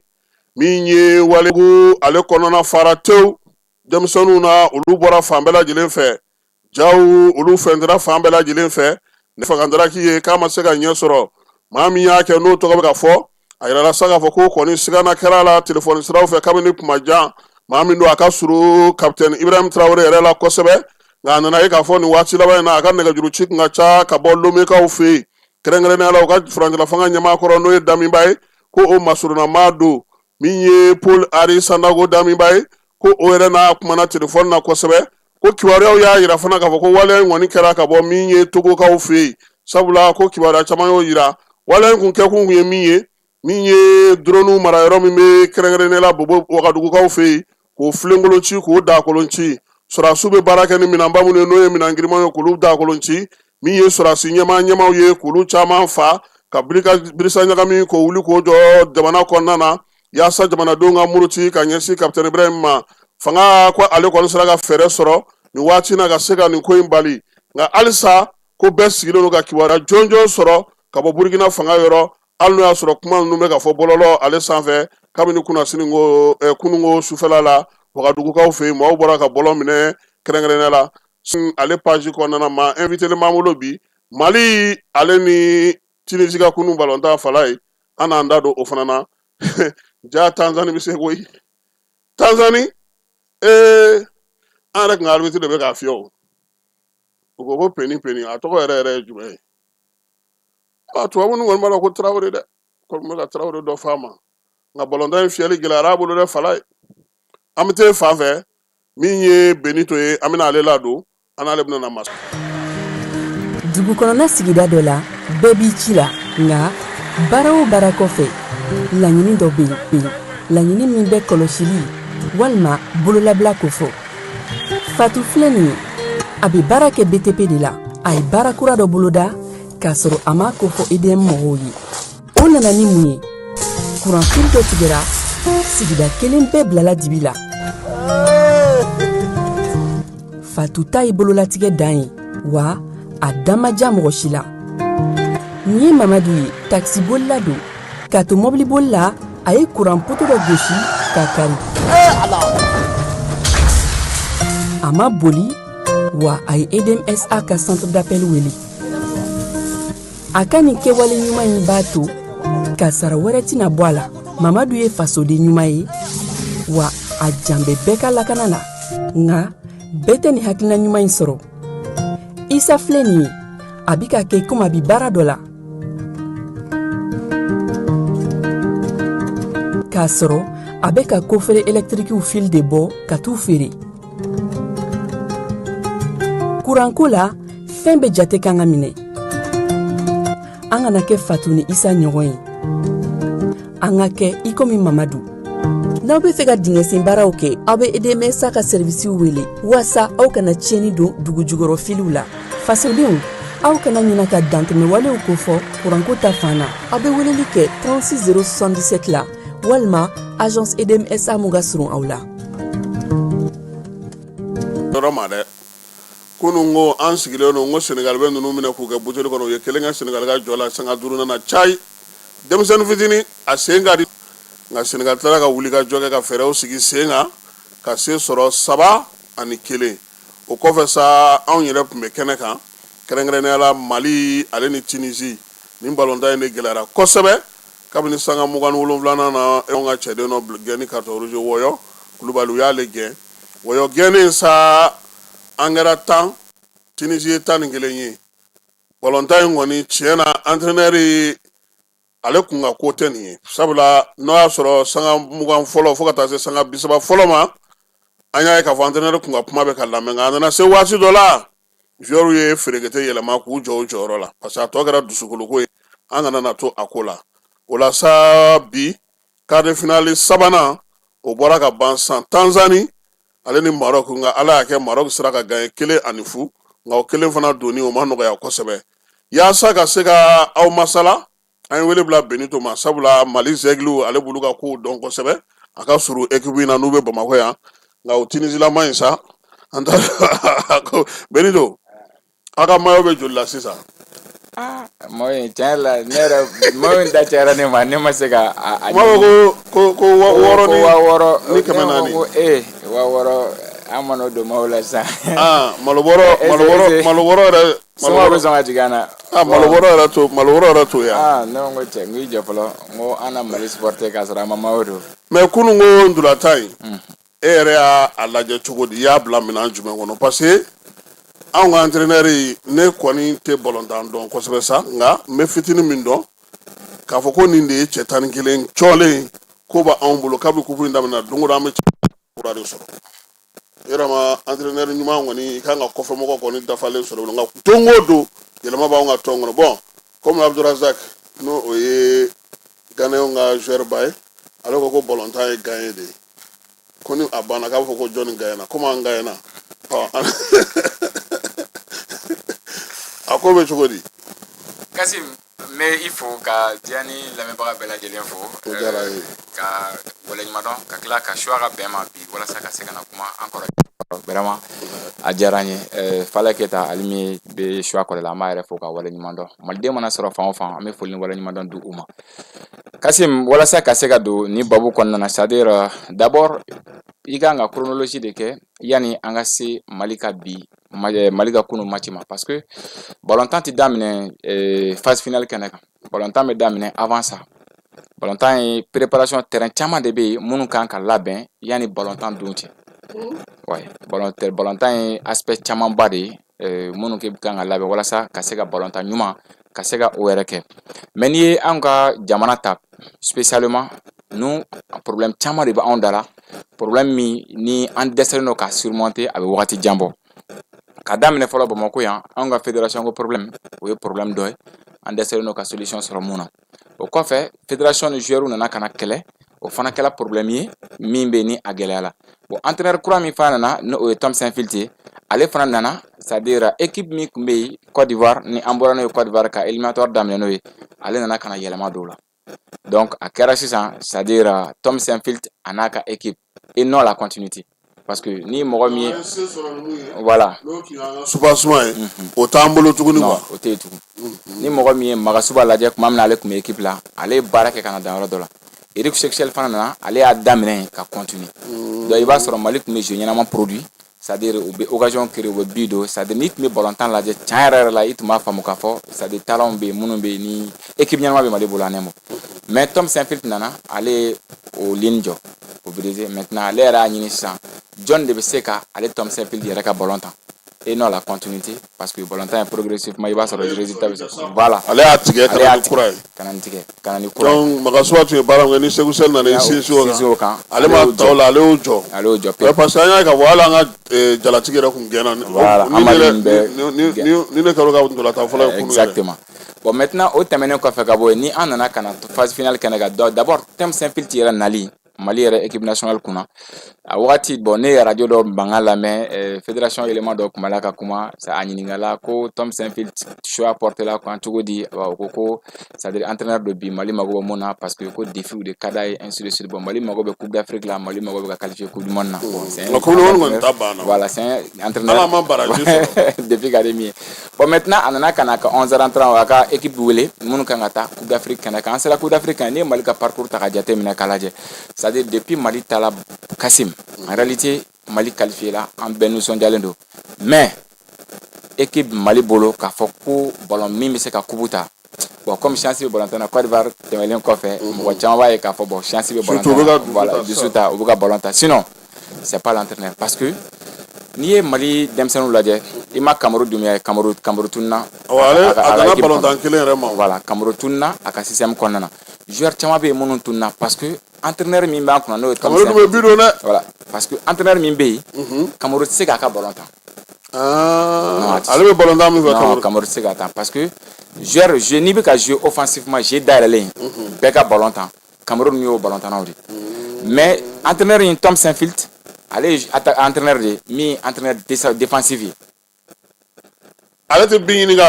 min ye waleku ale kɔnɔna fara tewu denmisɛnninw na olu bɔra fan bɛɛ lajɛlen fɛ jaw olu fɛntɛra fan bɛɛ lajɛlen fɛ ni fangadaraki ye k'a ma se ka ɲɛ sɔrɔ maa min y'a kɛ n'o tɔgɔ bɛ ka fɔ a yirala sa k'a fɔ ko kɔni sigana kɛra la telefɔni siraw fɛ kabini kuma jan maa min don a ka surun Capitaine Ibrahim Traoré yɛrɛ la kosɛbɛ nka a nana ye k'a fɔ nin waati laban in na a ka nɛgɛjuruci kun ka ca ka bɔ Lomekaw fɛ yen kɛrɛnkɛrɛnnenya la u ka furancɛla fanga ɲɛmaakɔrɔ n'o ye Damiba ye ko o masurunama don min ye Paul Henri Sandago Damiba ye ko o yɛrɛ n'a kumana telefɔni na kosɛbɛ ko kibaruyaw y'a yira fana k'a fɔ ko waleya in kɔni kɛra ka bɔ min ye Togokaw fɛ yen sabula ko kibaruya caman y'o yira waleya in kun kɛkun kun ye min ye drone mara yɔrɔ min bɛ kɛrɛnkɛrɛnnenya la Bobo Wagadugukaw fɛ yen k'o filenkolon ci k'o dakolon ci sɔrɔdasiw bɛ baara kɛ ni minɛnba minnu ye n'o ye minɛn girimanw ye k'olu dakolon ci min ye sɔrɔdasi ɲɛmaw ye k'olu caman fa ka birisa ɲagami k'o wuli k'o jɔ jamana kɔnɔna na yaasa jamanadenw ka muruti ka ɲɛsin Capitaine Ibrahim ma fanga ko ale kɔni sera ka fɛɛrɛ sɔrɔ nin waati na ka se ka nin ko in bali nka halisa ko bɛɛ sigilen don ka kibaruya jɔnjɔn sɔrɔ ka bɔ Burkina fanga yɔrɔ hali n'o y'a sɔrɔ kuma ninnu bɛ ka fɔ bɔlɔlɔ ale sanfɛ kabini kununko sufɛla la Wagadugukaw fɛ yen maaw bɔra ka bɔlɔ minɛ kɛrɛnkɛrɛnnenya la ale page kɔnɔna na ma invité m'an bolo bi Mali ale ni Tunisie ka kunun balontan fala ye an n'an da don o fana na ja Tanzanie bɛ se koyi Tanzanie an yɛrɛ kun ka arbitre de bɛ k'a fiyɛ o ko ko peni a tɔgɔ yɛrɛ ye jumɛn ye tubabu ninnu kɔni b'a dɔn ko Traoré dɛ ko bɛ ka Traoré dɔ f'a ma nka balontan in fiyɛli gɛlɛyara a bolo dɛ fala ye an bɛ taa fan fɛ min ye Benito ye an bɛna ale ladon an n'ale bɛna na masa dugu kɔnɔna sigida dɔ la bɛɛ b'i ci la nka baara o baara kɔfɛ laɲini dɔ bɛ yen laɲini min bɛ kɔlɔsili walima bololabila ko fɔ Fatu filɛ nin ye a bɛ baara kɛ BTP de la a ye baara kura dɔ boloda k'a sɔrɔ a ma ko fɔ EDM mɔgɔw ye o nana ni mun ye kuran fili dɔ tigɛra sigida kelen bɛɛ bilala dibi la Fatu ta ye bololatigɛ dan ye wa a dan ma diya mɔgɔ si la nin ye Mamadu ye taxibolila don k'a to mɔbilibolila a ye kuran poto dɔ gosi k'a kari a ma boli wa a ye EDM SA ka centre d'appel wele a ka nin kɛwale ɲuman in b'a to ka sara wɛrɛ tɛna bɔ a la Mamadu ye fasoden ɲuman ye wa a jan bɛ bɛɛ ka lakana na nka bɛɛ tɛ nin hakilina ɲuman in sɔrɔ Isa filɛ nin ye a bɛ ka kɛ komi a bɛ baara dɔ la k'a sɔrɔ a bɛ ka kofere électrique fil de bɔ ka t'u feere kuranko la fɛn bɛɛ jate kan ka minɛ an kana kɛ Fatu ni Isa ɲɔgɔn ye. An ka kɛ i komi Mamadu. N'aw bɛ fɛ ka dingɛsen baaraw kɛ, aw bɛ EDMSA ka servisiw wele walasa aw kana tiɲɛni don dugu jukɔrɔ filiw la. Fasodenw, aw kana ɲinɛ ka dantɛmɛ walew ko fɔ kuranko ta fan na. Aw bɛ weleli kɛ 36077 la walima agence EDMSA mun ka surun aw la. Yɔrɔ ma dɛ. Kunun ko an sigilen don ko Senegal bɛ ninnu minɛ k'u kɛ buteli kɔnɔ u ye kelen kɛ Senegal ka jɔ la sanga 5 nana caayi. Denmisɛnnin fitinin a sen ka di nka Senegal tila ka wuli ka jɔ kɛ ka fɛɛrɛw sigi sen kan ka se sɔrɔ 3-1 o kɔfɛ sa anw yɛrɛ tun bɛ kɛnɛ kan kɛrɛnkɛrɛnnenya la Mali ale ni Tunisie nin ballontan in de gɛlɛyara kosɛbɛ kabini sanga 27nan na anw ka cɛden dɔ gɛnni 14 Wɔyɔ Kulubali u y'ale gɛn Wɔyɔ gɛnnen sa an kɛra 10 Tunisie ye 11 ye ballontan in kɔni tiɲɛ na entraîneur ale kun ka ko tɛ nin ye sabula n'o y'a sɔrɔ sanga 20 fɔlɔ fo ka taa se sanga 30 fɔlɔ ma an y'a ye k'a fɔ entraîneur kun ka kuma bɛ ka lamɛn nka a nana se waati dɔ la joueurs ye ferekete yɛlɛma k'u jɔ o jɔyɔrɔ la parce que a tɔ kɛra dusukoloko ye an kana na to a ko la o la sa bi quart de finale 3nan o bɔra ka ban san Tanzanie ale ni Maroc nka ala y'a kɛ Maroc sera ka gagner 1-0 nka o 1 fana donni o ma nɔgɔya kosɛbɛ yaasa ka se ka aw masala an ye wele bila Benito ma sabula Mali Zaiglou ale bulu ka ko dɔn kosɛbɛ a ka suru équipe in na n'u bɛ Bamako yan nka o Tunisilama in sa an ta Benito a ka maillot bɛ joli la sisan Moi tiɲɛ la ne yɛrɛ moi da cayara ne ma ne ma se ka a ko 6 ni 400 ko 6 an mana don maaw la sisan malobɔrɔ yɛrɛ sama bɛ sɔn ka jigin an na malobɔrɔ yɛrɛ to yan ne ko cɛ n ko i jɔ fɔlɔ n ko an na Mali supporter k'a sɔrɔ an ma maaw don mais kunun ko ndulata in e yɛrɛ y'a lajɛ cogo di i y'a bila minɛn jumɛn kɔnɔ parce que anw ka entraîneur ne kɔni tɛ ballontan dɔn kosɛbɛ sa nka n bɛ fitinin min dɔn k'a fɔ ko nin de ye cɛ 11 cɔlen ko bɛ anw bolo kabini kupu in daminɛ don o don an bɛ kura de sɔrɔ yɔrɔ ma entraîneur ɲuman kɔni i kan ka kɔfɛmɔgɔ kɔni dafalen sɔrɔ nka don o don yɛlɛma b'anw ka tɔn kɔnɔ bon comme Abdourazak n'o o ye Ghanéen ka joueur ba ye ale ko ballontan ye gagné de ye ko ni a banna k'a bɛ fɔ ko jɔnni gagné comme an gagné na a ko bɛ cogo di Kasim n bɛ i fo ka diya ni lamɛnbaga bɛɛ lajɛlen fo ka waleɲuman dɔn ka tila ka choix ka bɛn ma bi walasa ka se ka na kuma an kɔrɔ vraiment a diyara an ye Fale Keyita ale min bɛ choix kɔrɔ la an b'a yɛrɛ fo ka waleɲuman dɔn maliden mana sɔrɔ fan o fan an bɛ foli ni waleɲuman dɔn di u ma Kasim walasa ka se ka don ni babu kɔnɔna na c'est-à-dire d'abord i kan ka chronologie de kɛ yani an ka se Mali ka bi Mali ka kunu match ma parce que ballontan tɛ daminɛ phase finale kɛnɛ kan ballontan bɛ daminɛ avant ça ballontan ye préparation terrain caman de bɛ yen minnu kan ka labɛn yani ballontan don cɛ ouais ballontan ye aspect camanba de ye minnu kan ka labɛn walasa ka se ka ballontan ɲuman ka se ka o yɛrɛ kɛ mais n'i ye an ka jamana ta spécialement nous problème caman de bɛ anw da la problème min ni an dɛsɛlen don ka surmonter a bɛ wagati jan bɔ ka daminɛ fɔlɔ Bamako yan an ka fédération ko problème o ye problème dɔ ye an dɛsɛlen don ka solution sɔrɔ mun na o kɔfɛ fédération ni joueurs nana kana kɛlɛ o fana kɛla problème ye min bɛ ni a gɛlɛyala bon entraîneur kura min fana nana n'o ye Tom Saint-Filt ye ale fana nana c'est-à-dire équipe min tun bɛ yen Côte d'Ivoire ni an bɔra n'o ye Côte d'Ivoire ka éliminatoire daminɛ n'o ye ale nana kana yɛlɛma don la donc a kɛra sisan c'est-à-dire Tom Saint-Filt a n'a ka équipe et non la continuité parce que ni mɔgɔ min ye voilà Soubassouma ye o t'an bolo tuguni quoi o tɛ yen tugun ni mɔgɔ min ye Magasuba lajɛ tuma min na ale tun bɛ équipe la ale ye baara kɛ ka na dan yɔrɔ dɔ la Eric Sechel fana nana ale y'a daminɛ ka continuer donc i b'a sɔrɔ Mali tun bɛ jeu ɲɛnama produit c'est-à-dire u bɛ occasion créer u bɛ but don c'est-à-dire n'i tun bɛ ballontan lajɛ tiɲɛ yɛrɛ la i tun b'a faamu k'a fɔ c'est-à-dire talents bɛ yen minnu bɛ yen ni équipe ɲɛnama bɛ Mali bolo en un mot mais Tom Saint-Filt nana ale o ligne jɔ o brisé maintenant ale yɛrɛ y'a ɲini sisan jɔn de bɛ se ka ale Tom Saint-Filt yɛrɛ ka ballontan et non la continuité parce que ballontan est progressivement i b'a sɔrɔ résultat bɛ sɔrɔ voilà ale y'a tigɛ ka na ni kura ye kana ni tigɛ kana ni kura ye donc Magasuba tun ye baara min kɛ ni Seku Sel nana i sinsin o kan ale ma ta o la ale y'o jɔ parce que an y'a ye k'a fɔ hali an ka jalatigi yɛrɛ tun gɛnna voilà ni ne kɛra ka ntolantan fɔlɔ ye kunu yɛrɛ exactement Bon, maintenant, au terme de ni en a phase finale d'abord, thème Saint-Phil Nali, Mali équipe nationale kuna. A wagati bon ne radio do bangala mais fédération élément do kumalaka kuma ça aniningala ko Tom Saint-Phil choix porter là quand tu dis ko c'est-à-dire entraîneur de bi Mali mago mona parce que ko défi ou de kada et ainsi de suite bon Mali mago be coupe d'Afrique là Mali mago be qualifier coupe du monde na bon c'est voilà c'est un entraîneur depuis académie bon maintenant anana kanaka 11 rentrant aka équipe wele munu kangata coupe d'Afrique kanaka c'est la coupe d'Afrique ne Mali ka parcours ta jate mina kalaje c'est-à-dire depuis Mali tala Kassim en réalité Mali qualifié là en Benou Sondialendo mais équipe Mali bolo ka foko ballon mimi se ka kubuta bon comme chance be ballon tana Côte d'Ivoire temelen ko fait mo chamba e ka fo bon chance be ballon voilà du suta obuga ballon ta sinon c'est pas l'entraîneur parce que ni e Mali demsenu ladje ima Cameroun dumia Cameroun tunna voilà ballon tan kelen vraiment voilà Cameroun tunna aka système konnana joueur chama be monun tunna parce que entraîneur min ba kuna no voilà parce que entraîneur min be Cameroun c'est ka ballon temps allez be ballon temps non Cameroun c'est ka parce que joueur je ni be ka jouer offensivement j'ai d'aller be ka ballon temps Cameroun mi au ballon temps mais entraîneur in Tom Saint-Phil allez entraîneur de mi entraîneur défensif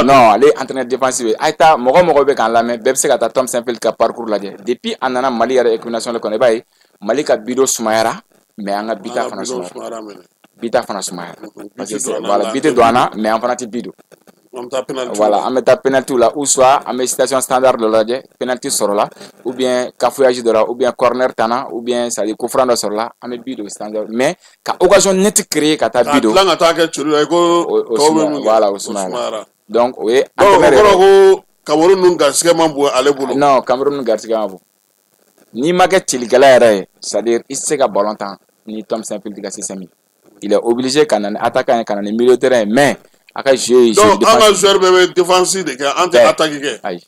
non allez entraîneur défensif aita mogo be kan la mais be se ka Tom Saint-Phil ka parcours la depuis anana Mali ya équipe nationale ko ne bay Mali ka bido sumayara mais anga bita fana sumayara parce que voilà bita doana mais en fana ti bido voilà on met ta penalty là ou soit en situation standard de la penalty sur là ou bien cafouillage de là ou bien corner tana ou bien ça dit coup franc sur là on met bido standard mais ka occasion net créer ka ta bido voilà Ousmane donc oui Cameroun nun garsiga mambo ale bolo non Cameroun nun garsiga mambo ni maquette tiligala yere c'est-à-dire il se ka ballon temps ni Tom Saint-Phil diga système il est obligé kana attaquer kana milieu terrain mais aka jouer donc un joueur bébé défensif de anti attaque ke ay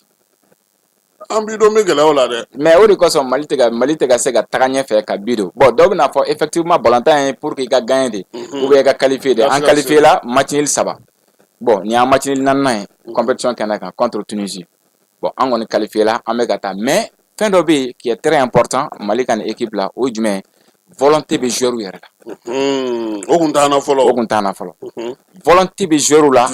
ambido megala wala de mais o de ko so Mali tega se ka taganya fe ka bido bon donc na fo effectivement ballon temps pour que ka gagner ou bien ka qualifier en qualifier là match nul ça va bon ni en match nul nan compétition kanaka contre Tunisie bon on est qualifié là en megata mais fin d'obé qui est très important Mali kan équipe là au juin volonté be joueur yera o kuntana folo volonté be joueur là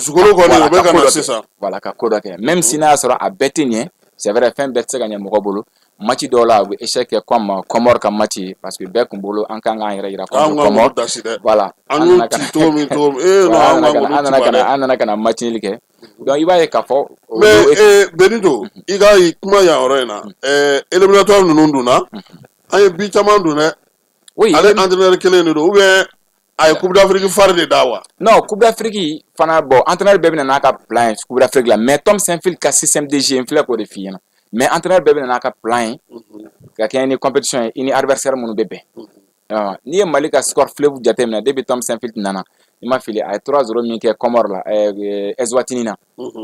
voilà ka kodo ke même si na sera à betenien c'est vrai fin bet se gagner mo bolo match do là échec comme Comore ka match parce que be kumbolo an kan ga yera contre Comore voilà anana kana match ni ke donc il va y kafo mais Benito iga kuma ya orena éliminatoire nunduna ay bi chamanduna oui allez entraîneur kelen do ou bien ay coupe d'Afrique far de dawa non coupe d'Afrique fana bon entraîneur bebe na ka plan coupe d'Afrique là mais Tom Saint-Phil ka système de jeu inflé ko de fiyana mais entraîneur bebe na ka plan ka kene compétition ini adversaire munu bebe ni Mali ka score fleuve jatemna début Tom Saint-Phil nana il m'a filé à 3-0 mi ke Comore là Eswatini na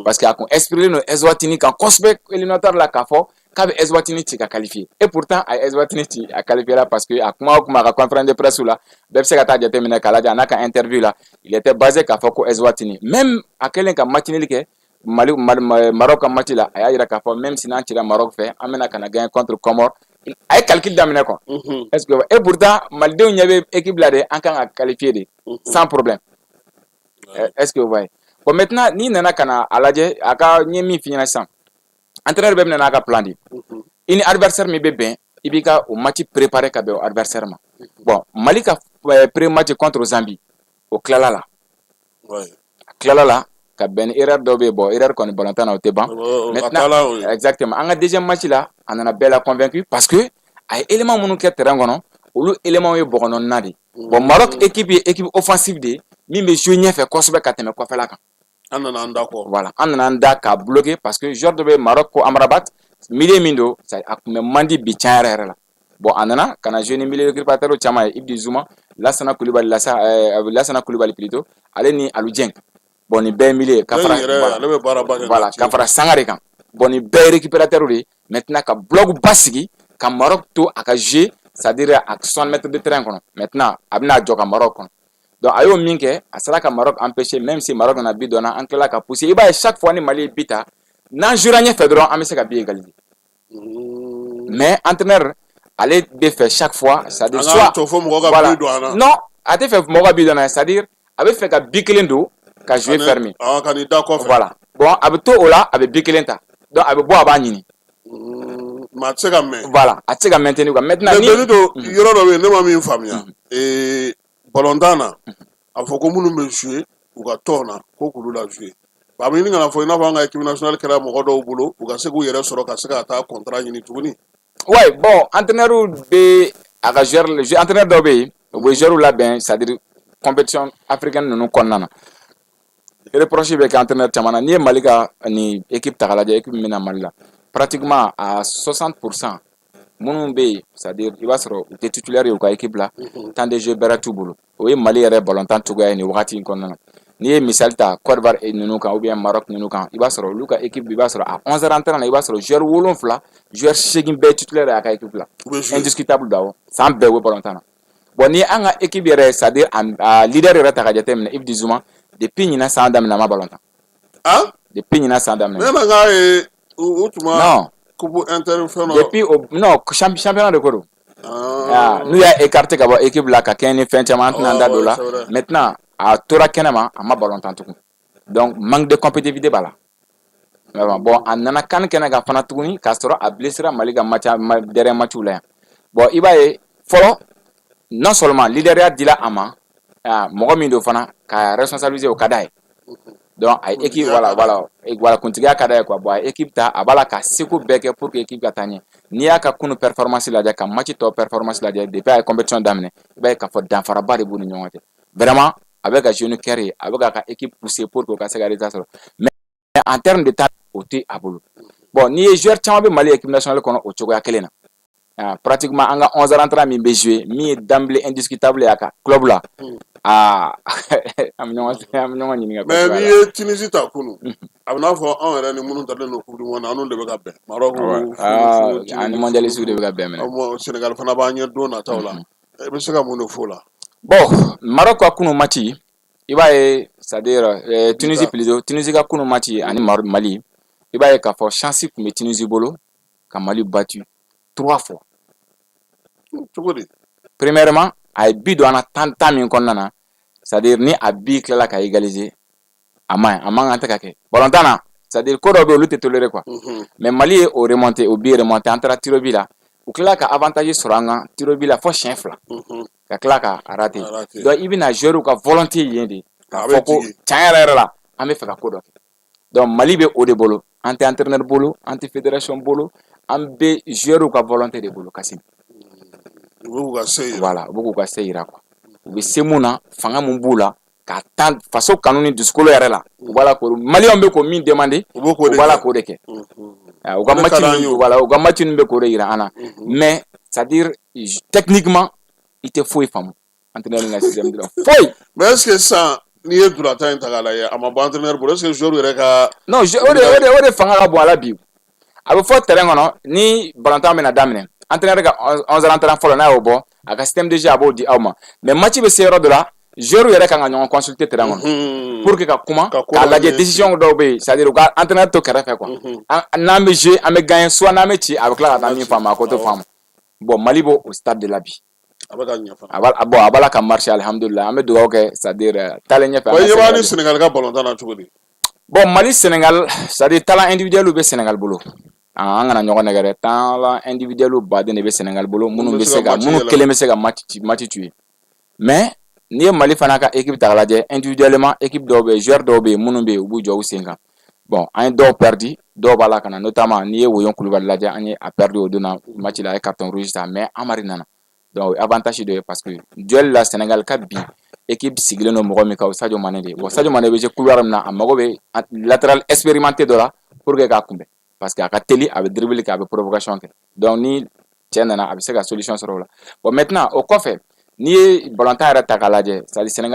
parce que a kon esprit no Eswatini kan cosbe éliminatoire là ka fo ka Eswatini ti ka qualifier et pourtant a Eswatini ti a qualifié là parce que a kuma ka conférence de presse là be se ka ta jatemna kala ja na ka interview là il était basé ka fo ko Eswatini même à quel ka match ni ke Mali Maroc ka match là a ira ka fo même si na tira Maroc fait amena kana gagner contre Comore ay calcul d'amener quoi est-ce que et pourtant Maldéo n'y avait équipe là de encore à qualifier de sans problème est-ce que vous voyez bon maintenant ni nana kana alaje aka nyemi finira sans entraîneur bem nana ka plan di ini adversaire mi be ben ibika au match préparé ka be adversaire ma bon Mali ka pré match contre Zambie au Klala là ouais Klala là ka ben erreur dobe bon erreur kon bolantana au teban maintenant exactement en deuxième match là on en a belle convaincu parce que ay élément monu ke terrain gono ou élément yo bokono nadi bon Maroc équipe offensive de mi me jouer fait kosbe kateme ko fela kan anana d'accord voilà anana ndaka bloqué parce que joueur de Maroc ko Amrabat milieu mindo ça akume mandi bi tiare la bon anana kana jeune milieu récupérateur chama Ibdi Zouma Lassana Koulibaly plutôt allez ni Aludjeng bon ni be milieu kafara voilà kafara sangare kan bon ni be récupérateur de maintenant ka bloc basigi ka Maroc to aka jouer c'est-à-dire à 100 mètres de terrain maintenant abna joka Maroc donc ayo minke asala ka Maroc empêcher même si Maroc na bidona en cela ka pousser il va chaque fois ni Mali bita n'an jouera ɲɛfɛ dɔrɔn an bɛ se ka bi égaliser mais entraîneur ale bɛ fɛ chaque fois c'est à dire soit voilà non a tɛ fɛ mɔgɔ ka bi don na c'est à dire a bɛ fɛ ka bi kelen don ka jouer fermé voilà bon a bɛ to o la a bɛ bi kelen ta donc a bɛ bɔ a b'a ɲini ma tɛ se ka mɛn voilà a tɛ se ka maintenir quoi maintenant ni do yɔrɔ dɔ bɛ yen ne ma min faamuya balontan na a fɔ ko minnu bɛ jouer u ka tɔn na ko k'olu la jouer a bɛ ɲini ka na fɔ i n'a fɔ an ka équipe nationale kɛra mɔgɔ dɔw bolo u ka se k'u yɛrɛ sɔrɔ ka se ka taa contrat ɲini tuguni. ouais bon entraîneur bɛ a ka joueur entraîneur dɔw bɛ yen u bɛ joueur labɛn c'est à dire compétition africaine ninnu kɔnɔna na reproche bɛ kɛ entraîneur caman na n'i ye Mali ka ni équipe ta k'a lajɛ équipe min bɛ na Mali la pratiquement à 60% minnu bɛ yen c'est à dire i b'a sɔrɔ u tɛ titulaire ye u ka équipe la temps de jeu bɛrɛ t'u bolo o ye Mali yɛrɛ balontan cogoya ye nin wagati in kɔnɔna na n'i ye misali ta Côte d'Ivoire ninnu kan ou bien Maroc ninnu kan i b'a sɔrɔ olu ka équipe i b'a sɔrɔ à 11 heures entrant na i b'a sɔrɔ joueur 7 joueur 8 bɛɛ titulaire y'a ka équipe la indiscutable dawɔ san bɛɛ u bɛ balontan na bon ni an ka équipe yɛrɛ c'est à dire a leader yɛrɛ ta ka jateminɛ Yves Dizuma depuis ɲinan san daminɛ a ma balontan depuis ɲinan san daminɛ non depuis non championnat de ko don n'u y'a écarté ka bɔ équipe la ka kɛɲɛ ni fɛn caman an tɛna da don la maintenant a tora kɛnɛma a ma balontan tugun donc manque de compétitivité b'a la bon a nana CAN kɛnɛ kan fana tuguni k'a sɔrɔ a blessera Mali ka dernier match la yan bon i b'a ye fɔlɔ non seulement leader dila a ma mɔgɔ min don fana ka responsabiliser o ka d'a ye donc a équipe voilà kuntigiya ka d'a ye quoi bon a équipe ta a b'a la ka seko bɛɛ kɛ pour que équipe ka taa ɲɛ n'i y'a ka kunu performance lajɛ ka match tɔ performance lajɛ depuis a ye compétition daminɛ i b'a ye k'a fɔ danfaraba de b'u ni ɲɔgɔn cɛ vraiment a bɛ ka jeune kɛri ye a bɛ ka équipe pousser pour que o ka se ka résultat sɔrɔ mais en terme de temps o tɛ a bolo bon n'i ye joueur caman bɛ Mali équipe nationale kɔnɔ o cogoya kelen na pratiquement an ka 11 heures entrant min bɛ jouer min ye d'emblée indiscutable ye a ka club la an bɛ ɲɔgɔn ɲininka mais n'i ye Tunisie ta kunu a bɛ n'a fɔ anw yɛrɛ ni minnu talen don coupe du monde an n'olu de bɛ ka bɛn Maroc ani mondialiste de bɛ ka bɛn minɛ Sénégal fana b'an ɲɛ don nataw la i bɛ se ka mun de fɔ o la. bon Maroc ka kunu match i b'a ye c'est à dire Tunisie plutôt Tunisie ka kunu match ani Mali i b'a ye k'a fɔ chance tun bɛ Tunisie bolo ka Mali battu 3 fois. cogo di. Premièrement a ye bi don an na temps min kɔnɔna na c'est à dire ni a bi tilala ka égaliser a man kan tɛ ka kɛ balontan na c'est à dire ko dɔw bɛ olu tɛ tolérer quoi mais Mali ye o remonté o bi remonté an taara tiro bi la u tilala ka avantage sɔrɔ an kan tiro bi la fo siɲɛ 2 ka tila ka rater donc i bɛna joueur ka volonté yen de k'a fɔ ko tiɲɛ yɛrɛ la an bɛ fɛ ka ko dɔ kɛ donc Mali bɛ o de bolo an tɛ entraîneur bolo an tɛ fédération bolo an bɛ joueur ka volonté de bolo Kassim. Voilà u bɛ k'u ka se yira quoi u bɛ se mun na fanga mun b'u la ka tan faso kanu ni dusukolo yɛrɛ la u b'a la ko Maliyɛnw bɛ ko min demander u b'a la k'o de kɛ u ka match ninnu bɛ k'o de yira an na mais c'est à dire techniquement i tɛ foyi faamu entraîneur ka système dɔrɔn foyi. mais est ce que sisan n'i ye durata in ta k'a lajɛ a ma bɔ entraîneur bolo est ce que joueur yɛrɛ ka. non o de fanga ka bon a la bi a bɛ fɔ terrain kɔnɔ ni balontan bɛna daminɛ entraîneur ka 11 heures entrant fɔlɔ n'a y'o bɔ a ka système de jeu a b'o di aw ma mais match bɛ se yɔrɔ dɔ la joueur yɛrɛ kan ka ɲɔgɔn consulter terrain kɔnɔ pour que ka kuma k'a lajɛ décision dɔw bɛ yen c'est à dire u ka entraîneur to kɛrɛfɛ quoi n'an bɛ jouer an bɛ gagner soit n'an bɛ ci a bɛ tila ka taa min faamu a ko t'o faamu bon Mali b'o stade de la bi. a b'a la ka marcher alhamdulillah an bɛ dugawu kɛ c'est à dire taalen ɲɛfɛ. wa i ɲɛ b'a ni Sénégal ka balontan na cogo di. bon Mali Sénégal c'est à dire talent individuel bɛ Sénégal bolo an kana ɲɔgɔn nɛgɛ dɛ talent individuel baden de bɛ Sénégal bolo minnu kelen bɛ se ka match tuer mais n'i ye Mali fana ka équipe ta k'a lajɛ individuellement équipe dɔw bɛ yen joueur dɔw bɛ yen minnu bɛ yen u b'u jɔ u sen kan bon an ye dɔw perdu dɔw b'a la ka na notamment n'i ye Woyon Kulibali lajɛ an ye a perdu o donna match la a ye carton rouge ta mais Amari nana donc avantage dɔ ye parce que duel la Sénégal ka bi équipe sigilen don mɔgɔ min kan o Sadio Mané de bon Sadio Mané bɛ jouer couloir min na a mago bɛ latéral expérimenté dɔ la pour que k'a kunbɛn parce que a ka teli a bɛ dribble kɛ a bɛ provocation kɛ donc ni cɛ nana a bɛ se ka solution sɔrɔ o la bon maintenant o kɔfɛ n'i ye balontan yɛrɛ ta k'a lajɛ c'est à dire Sénégal